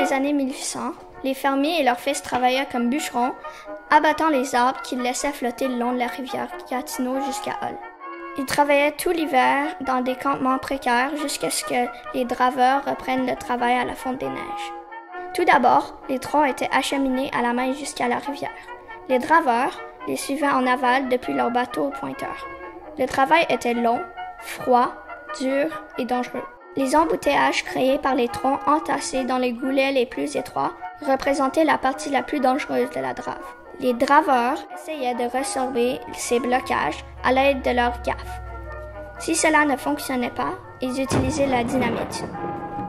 les années 1800, les fermiers et leurs fils travaillaient comme bûcherons, abattant les arbres qu'ils laissaient flotter le long de la rivière Gatineau jusqu'à Hull. Ils travaillaient tout l'hiver dans des campements précaires jusqu'à ce que les draveurs reprennent le travail à la fonte des neiges. Tout d'abord, les troncs étaient acheminés à la main jusqu'à la rivière. Les draveurs les suivaient en aval depuis leur bateau au pointeur. Le travail était long, froid, dur et dangereux. Les embouteillages créés par les troncs entassés dans les goulets les plus étroits représentaient la partie la plus dangereuse de la drave. Les draveurs essayaient de résorber ces blocages à l'aide de leurs gaffes. Si cela ne fonctionnait pas, ils utilisaient la dynamite.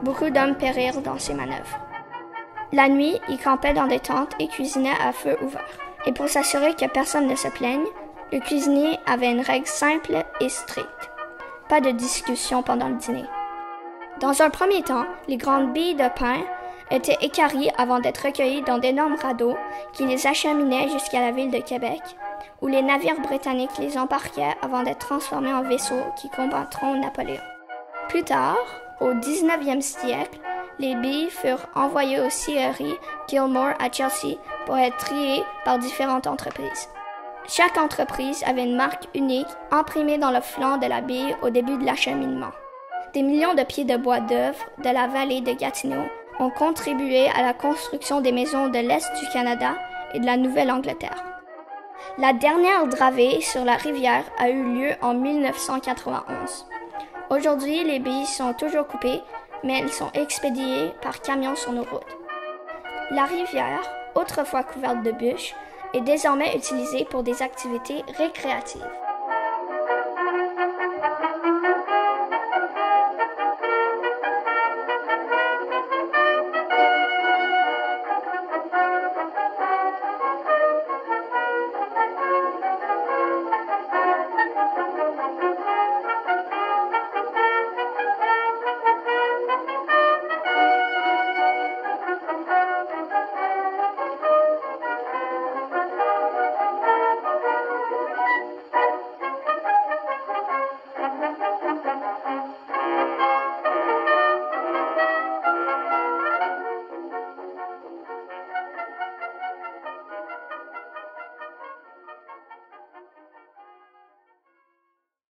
Beaucoup d'hommes périrent dans ces manœuvres. La nuit, ils campaient dans des tentes et cuisinaient à feu ouvert. Et pour s'assurer que personne ne se plaigne, le cuisinier avait une règle simple et stricte. Pas de discussion pendant le dîner. Dans un premier temps, les grandes billes de pain étaient équarries avant d'être recueillies dans d'énormes radeaux qui les acheminaient jusqu'à la ville de Québec, où les navires britanniques les embarquaient avant d'être transformés en vaisseaux qui combattront Napoléon. Plus tard, au 19e siècle, les billes furent envoyées aux scieries Gilmore à Chelsea pour être triées par différentes entreprises. Chaque entreprise avait une marque unique imprimée dans le flanc de la bille au début de l'acheminement. Des millions de pieds de bois d'œuvre de la vallée de Gatineau ont contribué à la construction des maisons de l'Est du Canada et de la Nouvelle-Angleterre. La dernière dravée sur la rivière a eu lieu en 1991. Aujourd'hui, les billes sont toujours coupées, mais elles sont expédiées par camion sur nos routes. La rivière, autrefois couverte de bûches, est désormais utilisée pour des activités récréatives.